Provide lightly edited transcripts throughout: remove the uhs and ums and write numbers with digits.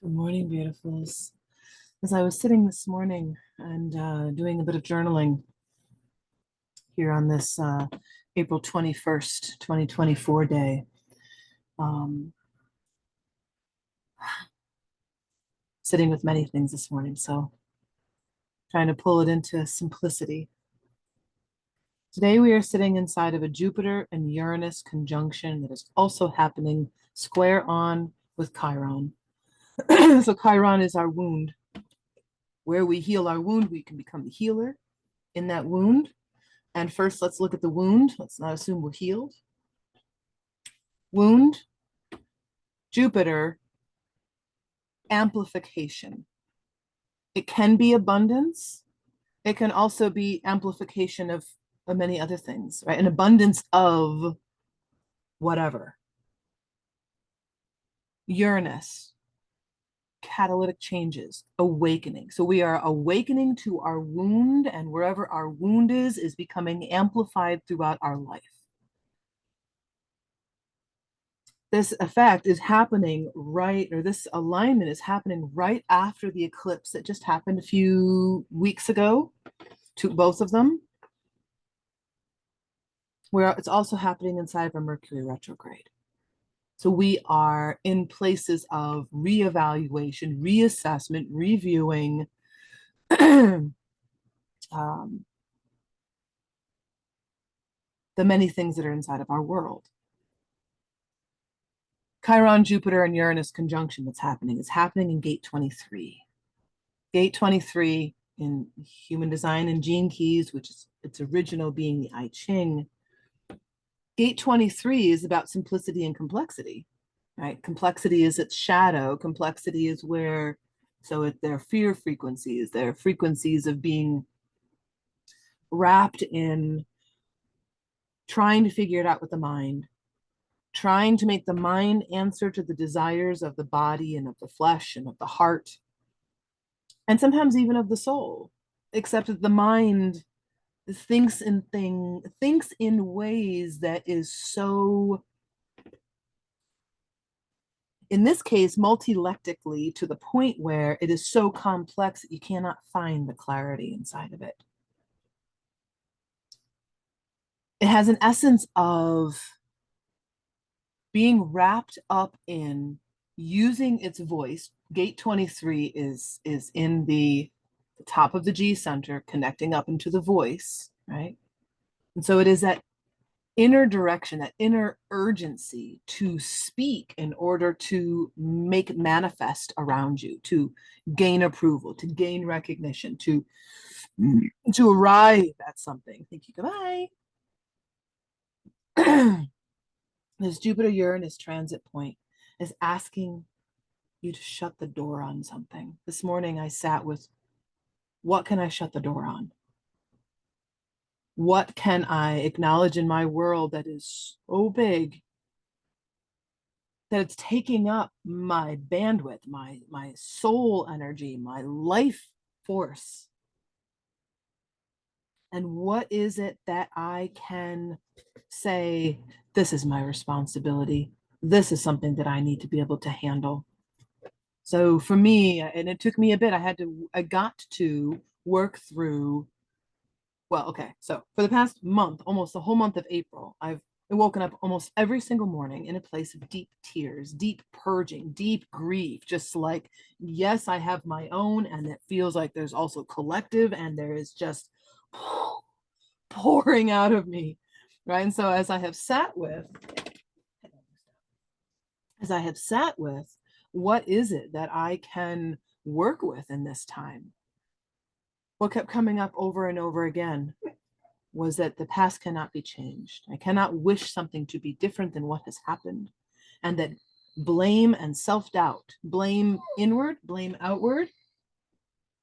Good morning, beautifuls. As I was sitting this morning and doing a bit of journaling here on this April 21st, 2024 day, um, sitting with many things this morning. So trying to pull it into simplicity. Today we are sitting inside of a Jupiter and Uranus conjunction that is also happening square on with Chiron. So Chiron is our wound. Where we heal our wound, we can become the healer in that wound. And first, let's look at the wound. Let's not assume we're healed. Wound, Jupiter, amplification. It can be abundance. It can also be amplification of many other things, right? An abundance of whatever. Uranus, catalytic changes, awakening. So we are awakening to our wound, and wherever our wound is becoming amplified throughout our life. This effect is happening right, or this alignment is happening right after the eclipse that just happened a few weeks ago, to both of them, where it's also happening inside of a Mercury retrograde. So we are in places of reevaluation, reassessment, reviewing the many things that are inside of our world. Chiron, Jupiter, and Uranus conjunction that's happening is happening in gate 23. Gate 23 in human design and gene keys, which is its original being the I Ching. Gate 23 is about simplicity and complexity, right? Complexity is its shadow. Complexity is where, so their fear frequencies, their frequencies of being wrapped in trying to figure it out with the mind, trying to make the mind answer to the desires of the body and of the flesh and of the heart, and sometimes even of the soul, except that the mind thinks in ways that is so, in this case, multilectically, to the point where it is so complex that you cannot find the clarity inside of it. It has an essence of being wrapped up in using its voice. Gate 23 is in the top of the G center, connecting up into the voice, right? And so it is that inner direction, that inner urgency to speak in order to make manifest around you, to gain approval, to gain recognition, to arrive at something. Thank you. Goodbye. This Jupiter Uranus transit point is asking you to shut the door on something. This morning I sat with, what can I shut the door on? What can I acknowledge in my world that is so big that it's taking up my bandwidth, my soul energy, my life force? And what is it that I can say, this is my responsibility. This is something that I need to be able to handle. So for me, and it took me a bit, I got to work through, well, okay. So for the past month, almost the whole month of April, I've woken up almost every single morning in a place of deep tears, deep purging, deep grief, just like, yes, I have my own, and it feels like there's also collective, and there is just pouring out of me, right? And so as I have sat with, what is it that I can work with in this time? What kept coming up over and over again was that the past cannot be changed. I cannot wish something to be different than what has happened. And that blame and self-doubt, blame inward, blame outward,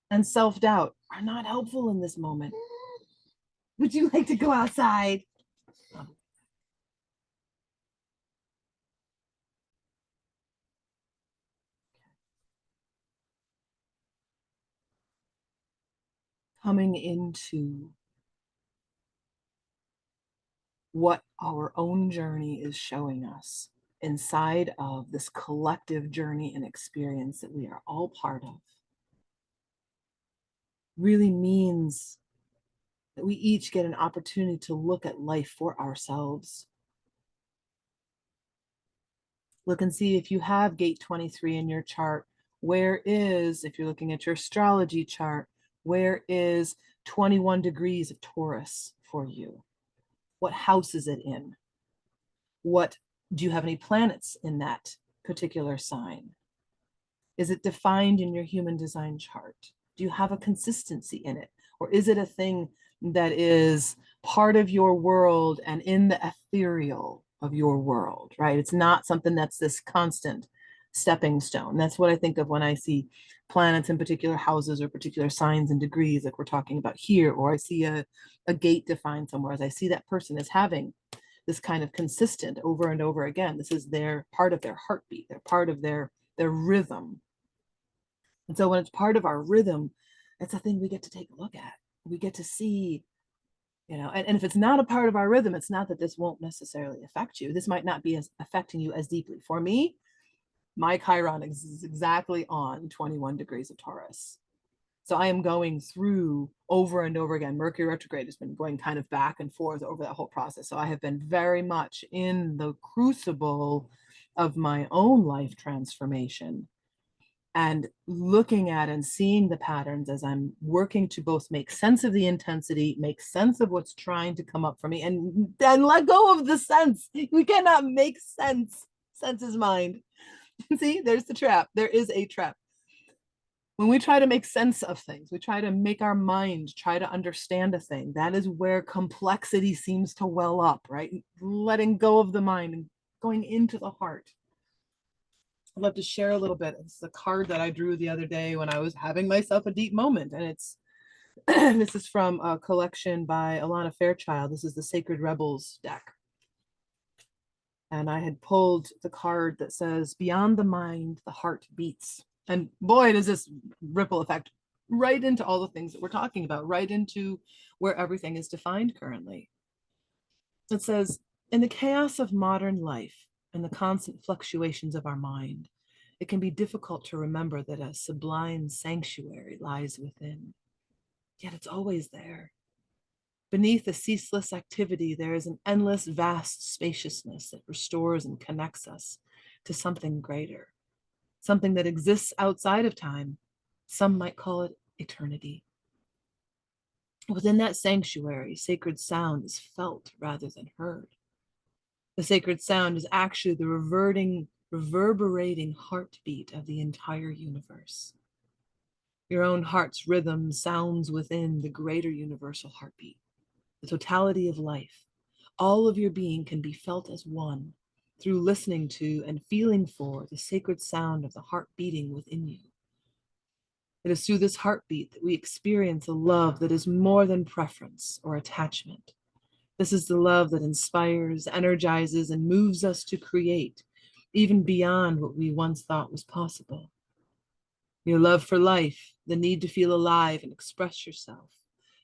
and self-doubt are not helpful in this moment. Would you like to go outside? Coming into what our own journey is showing us. inside of this collective journey and experience that we are all part of really means that we each get an opportunity to look at life for ourselves. Look and see if you have gate 23 in your chart. Where is, if you're looking at your astrology chart, where is 21 degrees of Taurus for you? What house is it in? What, do you have any planets in that particular sign? Is it defined in your human design chart? Do you have a consistency in it? Or is it a thing that is part of your world and in the ethereal of your world, right? It's not something that's this constant stepping stone. That's what I think of when I see planets in particular houses or particular signs and degrees, like we're talking about here, or I see a gate defined somewhere, as I see that person as having this kind of consistent over and over again. This is their part of their heartbeat. They're part of their rhythm. And so when it's part of our rhythm, it's a thing we get to take a look at. We get to see, you know, and if it's not a part of our rhythm, it's not that this won't necessarily affect you. This might not be as affecting you as deeply. For me, my Chiron is exactly on 21 degrees of Taurus. So I am going through over and over again. Mercury retrograde has been going kind of back and forth over that whole process. So I have been very much in the crucible of my own life transformation and looking at and seeing the patterns as I'm working to both make sense of the intensity, make sense of what's trying to come up for me, and then let go of the sense. We cannot make sense. Sense is mind. See, there's the trap. There is a trap. When we try to make sense of things, we try to make our mind try to understand a thing. That is where complexity seems to well up, right? Letting go of the mind and going into the heart. I'd love to share a little bit. It's a card that I drew the other day when I was having myself a deep moment. And it's this is from a collection by Alana Fairchild. This is the Sacred Rebels deck. And I had pulled the card that says, beyond the mind, the heart beats. And boy, does this ripple effect right into all the things that we're talking about, right into where everything is defined currently. It says, in the chaos of modern life and the constant fluctuations of our mind, it can be difficult to remember that a sublime sanctuary lies within. Yet it's always there. Beneath the ceaseless activity, there is an endless, vast spaciousness that restores and connects us to something greater, something that exists outside of time. Some might call it eternity. Within that sanctuary, sacred sound is felt rather than heard. The sacred sound is actually the reverberating heartbeat of the entire universe. Your own heart's rhythm sounds within the greater universal heartbeat, the totality of life. All of your being can be felt as one through listening to and feeling for the sacred sound of the heart beating within you. It is through this heartbeat that we experience a love that is more than preference or attachment. This is the love that inspires, energizes, and moves us to create, even beyond what we once thought was possible. Your love for life, the need to feel alive and express yourself,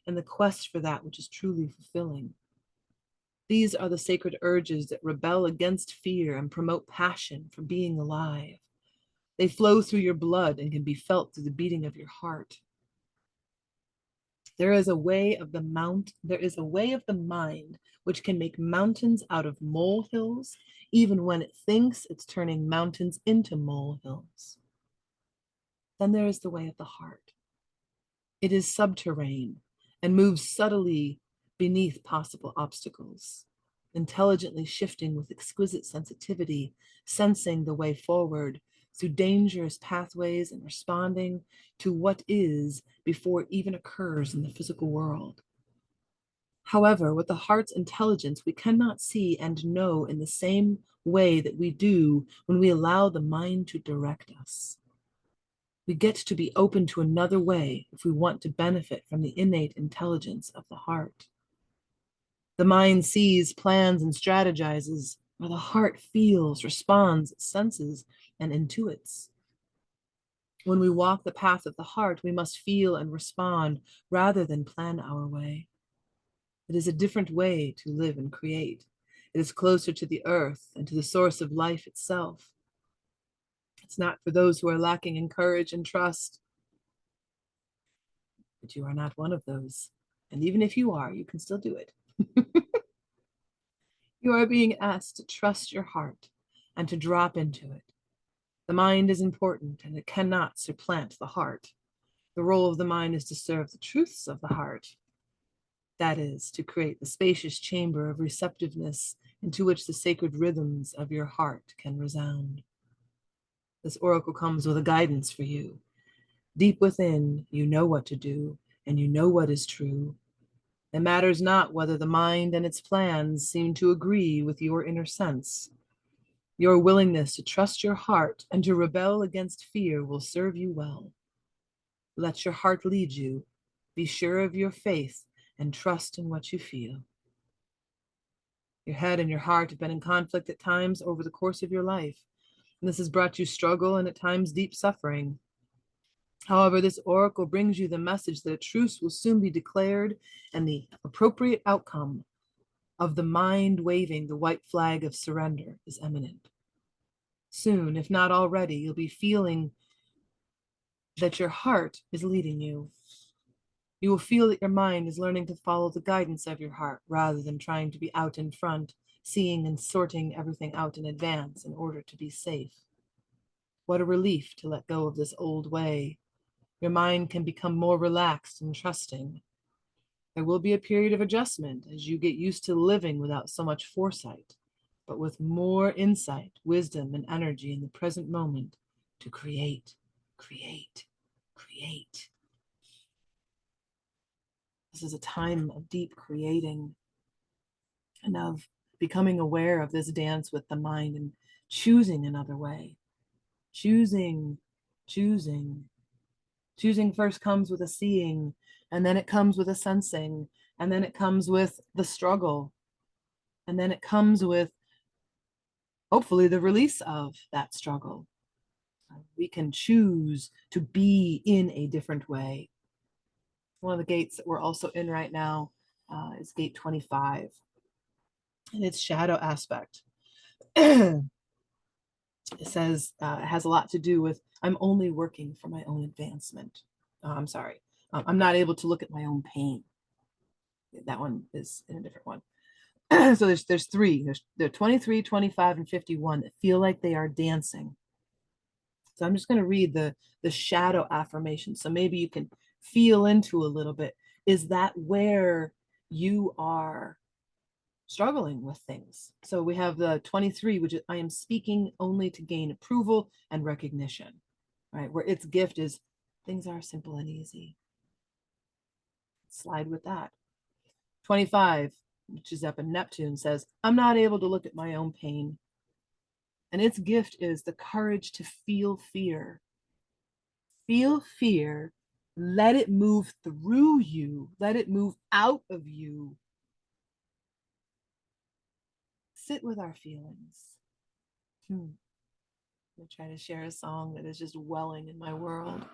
and the quest for that which is truly fulfilling. These are the sacred urges that rebel against fear and promote passion for being alive. They flow through your blood and can be felt through the beating of your heart. There is a way of the mind which can make mountains out of molehills, even when it thinks it's turning mountains into molehills. Then there is the way of the heart. It is subterranean and moves subtly beneath possible obstacles, intelligently shifting with exquisite sensitivity, sensing the way forward through dangerous pathways and responding to what is before it even occurs in the physical world. However, with the heart's intelligence, we cannot see and know in the same way that we do when we allow the mind to direct us. We get to be open to another way if we want to benefit from the innate intelligence of the heart. The mind sees, plans, and strategizes, where the heart feels, responds, senses, and intuits. When we walk the path of the heart, we must feel and respond rather than plan our way. It is a different way to live and create. It is closer to the earth and to the source of life itself. It's not for those who are lacking in courage and trust, but you are not one of those. And even if you are, you can still do it. You are being asked to trust your heart and to drop into it. The mind is important and it cannot supplant the heart. The role of the mind is to serve the truths of the heart. That is, to create the spacious chamber of receptiveness into which the sacred rhythms of your heart can resound. This oracle comes with a guidance for you. Deep within, you know what to do, and you know what is true. It matters not whether the mind and its plans seem to agree with your inner sense. Your willingness to trust your heart and to rebel against fear will serve you well. Let your heart lead you. Be sure of your faith and trust in what you feel. Your head and your heart have been in conflict at times over the course of your life, and this has brought you struggle and at times deep suffering. However, this oracle brings you the message that a truce will soon be declared and the appropriate outcome of the mind waving the white flag of surrender is imminent. Soon, if not already, you'll be feeling that your heart is leading you. You will feel that your mind is learning to follow the guidance of your heart rather than trying to be out in front, seeing and sorting everything out in advance in order to be safe. What a relief to let go of this old way. Your mind can become more relaxed and trusting. There will be a period of adjustment as you get used to living without so much foresight, but with more insight, wisdom, and energy in the present moment to create, create, create. This is a time of deep creating and of becoming aware of this dance with the mind and choosing another way. Choosing. Choosing first comes with a seeing, and then it comes with a sensing, and then it comes with the struggle, and then it comes with hopefully the release of that struggle. We can choose to be in a different way. One of the gates that we're also in right now is gate 25, and its shadow aspect. It says it has a lot to do with I'm only working for my own advancement. I'm sorry. I'm not able to look at my own pain. That one is in a different one. So there's three. There 23, 25, and 51 that feel like they are dancing. So I'm just going to read the shadow affirmation. So maybe you can feel into a little bit. Is that where you are struggling with things? So we have the 23, which is I am speaking only to gain approval and recognition, right? Where its gift is things are simple and easy. Slide with that. 25, which is up in Neptune, says, I'm not able to look at my own pain. And its gift is the courage to feel fear. Feel fear, let it move through you, let it move out of you. Sit with our feelings. I'm going to try to share a song that is just welling in my world.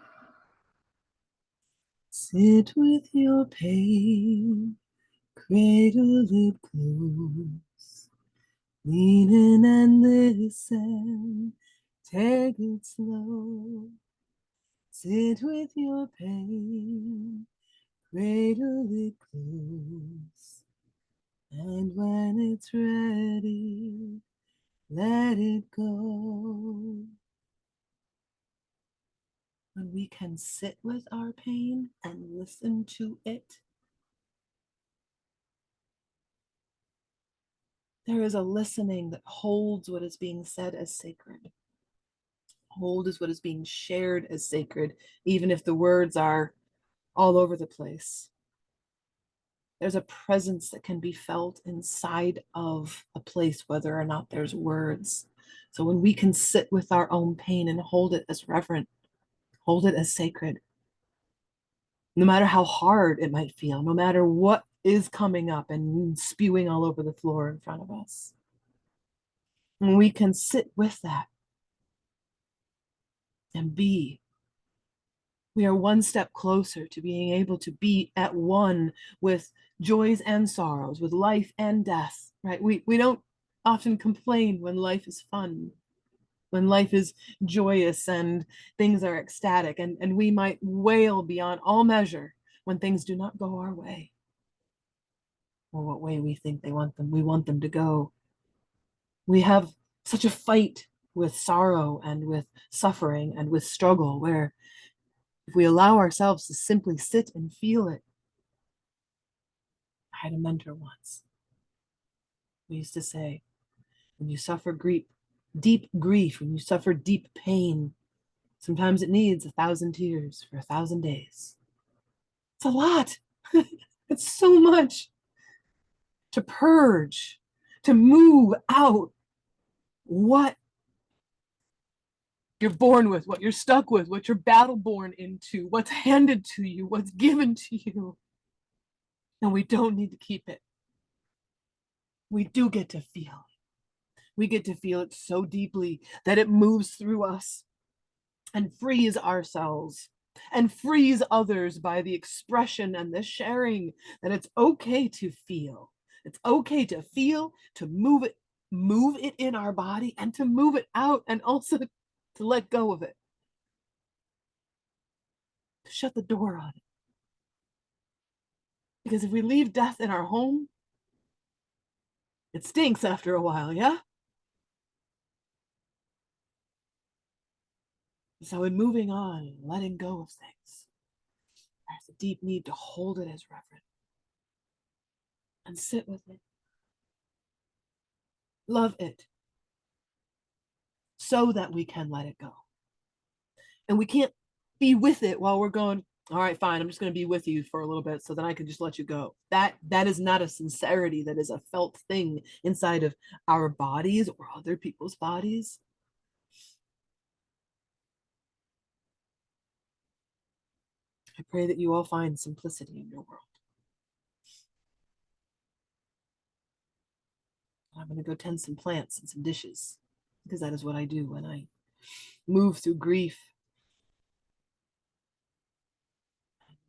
Sit with your pain, cradle it close, lean in and listen, take it slow. Sit with your pain, cradle it close, and when it's ready, let it go. When we can sit with our pain and listen to it, there is a listening that holds what is being said as sacred. Hold is what is being shared as sacred, even if the words are all over the place. There's a presence that can be felt inside of a place, whether or not there's words. So when we can sit with our own pain and hold it as reverent, hold it as sacred, no matter how hard it might feel, no matter what is coming up and spewing all over the floor in front of us, when we can sit with that and be, we are one step closer to being able to be at one with joys and sorrows, with life and death, right? We don't often complain when life is fun, when life is joyous and things are ecstatic, and we might wail beyond all measure when things do not go our way, or what way we think we want them to go. We have such a fight with sorrow and with suffering and with struggle, where if we allow ourselves to simply sit and feel it. I had a mentor once. We used to say, when you suffer deep grief, when you suffer deep pain, sometimes it needs 1,000 tears for 1,000 days. It's a lot. It's so much to purge, to move out what you're born with, what you're stuck with, what you're battle born into, what's handed to you, what's given to you. And we don't need to keep it. We do get to feel it. We get to feel it so deeply that it moves through us and frees ourselves and frees others by the expression and the sharing that it's okay to feel. It's okay to feel, to move it in our body, and to move it out, and also to let go of it, to shut the door on it. Because if we leave death in our home, it stinks after a while, yeah? So in moving on and letting go of things, there's a deep need to hold it as reverent and sit with it. Love it so that we can let it go. And we can't be with it while we're going, all right, fine, I'm just going to be with you for a little bit so then I can just let you go. That is not a sincerity. That is a felt thing inside of our bodies or other people's bodies. I pray that you all find simplicity in your world. I'm going to go tend some plants and some dishes, because that is what I do when I move through grief.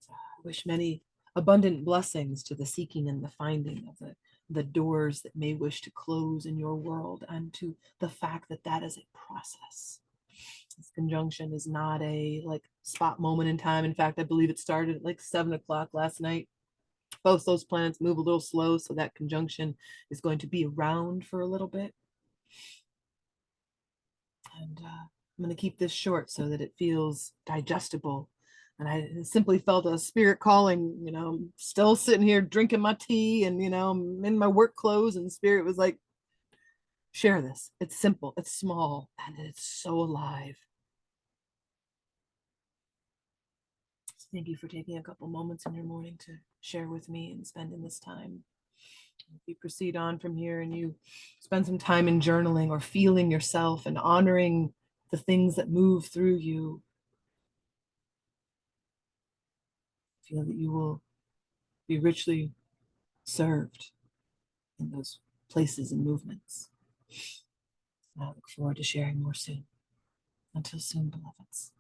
I wish many abundant blessings to the seeking and the finding of the doors that may wish to close in your world, and to the fact that that is a process. This conjunction is not a like spot moment in time. In fact, I believe it started at like 7 o'clock last night. Both those planets move a little slow, so that conjunction is going to be around for a little bit. And I'm going to keep this short so that it feels digestible. And I simply felt a spirit calling, I'm still sitting here drinking my tea, and, I'm in my work clothes, and spirit was like, share this. It's simple, it's small, and it's so alive. So thank you for taking a couple moments in your morning to share with me and spending this time. If you proceed on from here and you spend some time in journaling or feeling yourself and honoring the things that move through you, feel that you will be richly served in those places and movements. I look forward to sharing more soon. Until soon, beloveds.